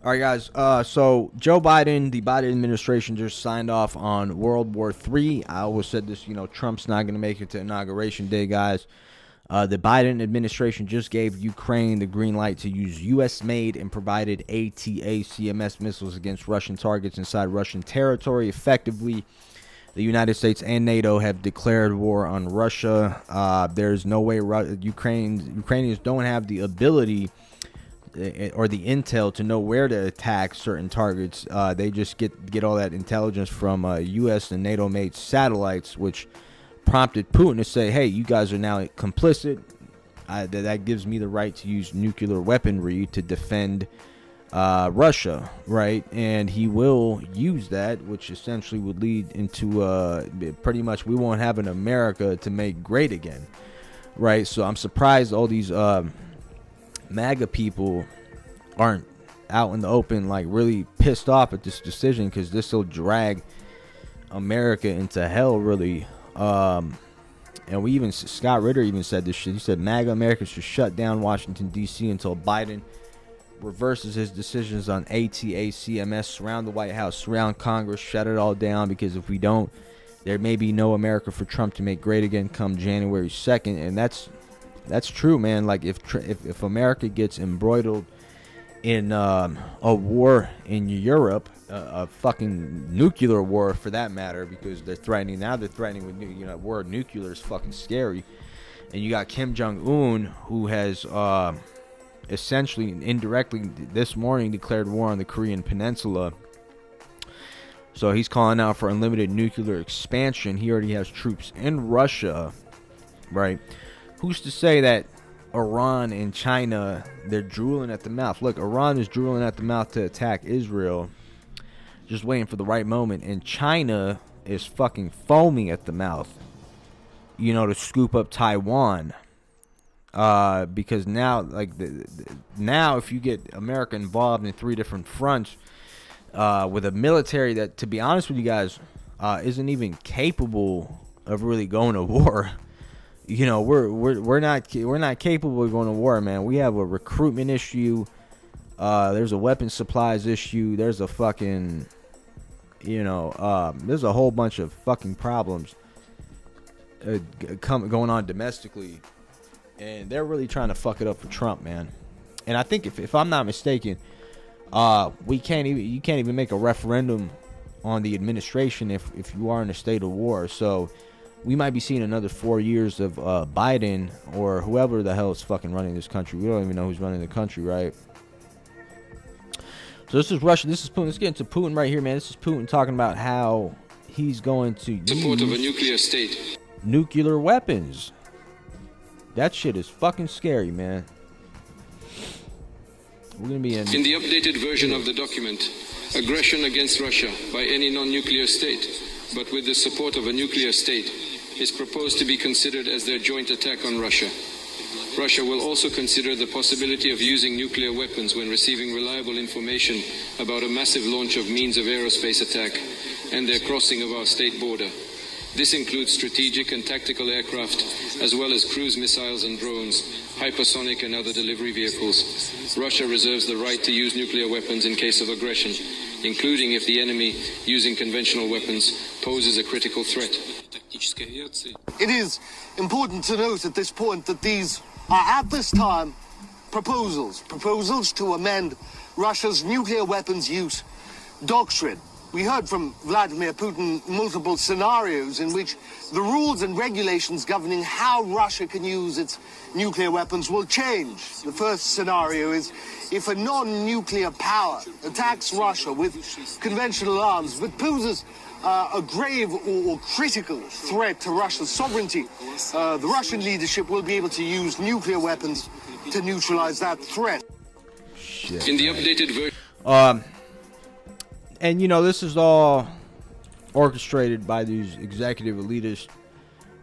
All right, guys. So Joe Biden, the Biden administration just signed off on World War III. I always said this, Trump's not going to make it to Inauguration Day, guys. The Biden administration just gave Ukraine the green light to use U.S.-made and provided ATACMS missiles against Russian targets inside Russian territory. Effectively, the United States and NATO have declared war on Russia. There's no way Ukrainians don't have the ability or the intel to know where to attack certain targets. They just get all that intelligence from U.S. and NATO-made satellites, which prompted Putin to say, hey, you guys are now complicit. That gives me the right to use nuclear weaponry to defend Russia, right? And he will use that, which essentially would lead into pretty much we won't have an America to make great again, right? So I'm surprised all these MAGA people aren't out in the open, like really pissed off at this decision, because this will drag America into hell, really. And Scott Ritter even said this shit. He said MAGA America should shut down Washington D.C. until Biden reverses his decisions on ATACMS, surround the White House, surround Congress, shut it all down, because if we don't, there may be no America for Trump to make great again come January 2nd. And that's true, man. Like if America gets embroiled in a war in Europe, a fucking nuclear war for that matter, because they're threatening with word nuclear is fucking scary. And you got Kim Jong-un, who has essentially indirectly this morning declared war on the Korean Peninsula. So he's calling out for unlimited nuclear expansion. He already has troops in Russia, right? Who's to say that Iran and China, they're drooling at the mouth? Look, Iran is drooling at the mouth to attack Israel, just waiting for the right moment. And China is fucking foaming at the mouth, to scoop up Taiwan. Because now, now if you get America involved in 3 different fronts, with a military that, to be honest with you guys, isn't even capable of really going to war. We're not capable of going to war, man. We have a recruitment issue. There's a weapons supplies issue. There's a fucking, there's a whole bunch of fucking problems going on domestically, and they're really trying to fuck it up for Trump, man. And I think if I'm not mistaken, you can't even make a referendum on the administration if you are in a state of war. So we might be seeing another 4 years of Biden or whoever the hell is fucking running this country. We don't even know who's running the country, right? So this is Russia. This is Putin. Let's get into Putin right here, man. This is Putin talking about how he's going to support of a nuclear state. Nuclear weapons. That shit is fucking scary, man. We're gonna be in the updated version of the document, aggression against Russia by any non-nuclear state, but with the support of a nuclear state, is proposed to be considered as their joint attack on Russia. Russia will also consider the possibility of using nuclear weapons when receiving reliable information about a massive launch of means of aerospace attack and their crossing of our state border. This includes strategic and tactical aircraft, as well as cruise missiles and drones, hypersonic and other delivery vehicles. Russia reserves the right to use nuclear weapons in case of aggression, including if the enemy, using conventional weapons, poses a critical threat. It is important to note at this point that these are, at this time, proposals to amend Russia's nuclear weapons use doctrine. We heard from Vladimir Putin multiple scenarios in which the rules and regulations governing how Russia can use its nuclear weapons will change. The first scenario is if a non-nuclear power attacks Russia with conventional arms but poses a grave or critical threat to Russia's sovereignty, the Russian leadership will be able to use nuclear weapons to neutralize that threat. Shit, in the updated version. And this is all orchestrated by these executive elitists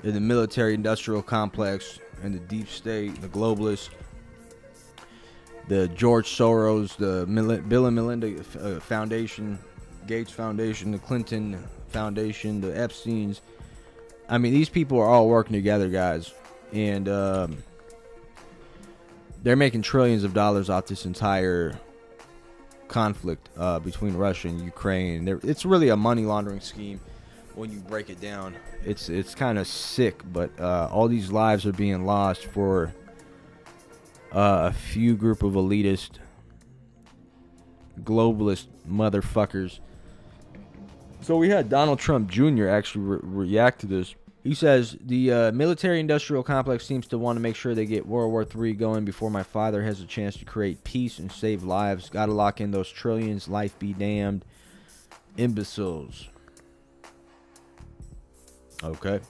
in the military-industrial complex and the deep state, the globalists, the George Soros, the Bill and Melinda Foundation, Gates Foundation, the Clinton Foundation, the Epsteins. I mean, these people are all working together, guys, and they're making trillions of dollars off this entire conflict between Russia and Ukraine. It's really a money laundering scheme when you break it down. It's kind of sick, but all these lives are being lost for a few group of elitist, globalist motherfuckers. So we had Donald Trump Jr. actually react to this. He says, the military-industrial complex seems to want to make sure they get World War III going before my father has a chance to create peace and save lives. Got to lock in those trillions, life be damned. Imbeciles. Okay.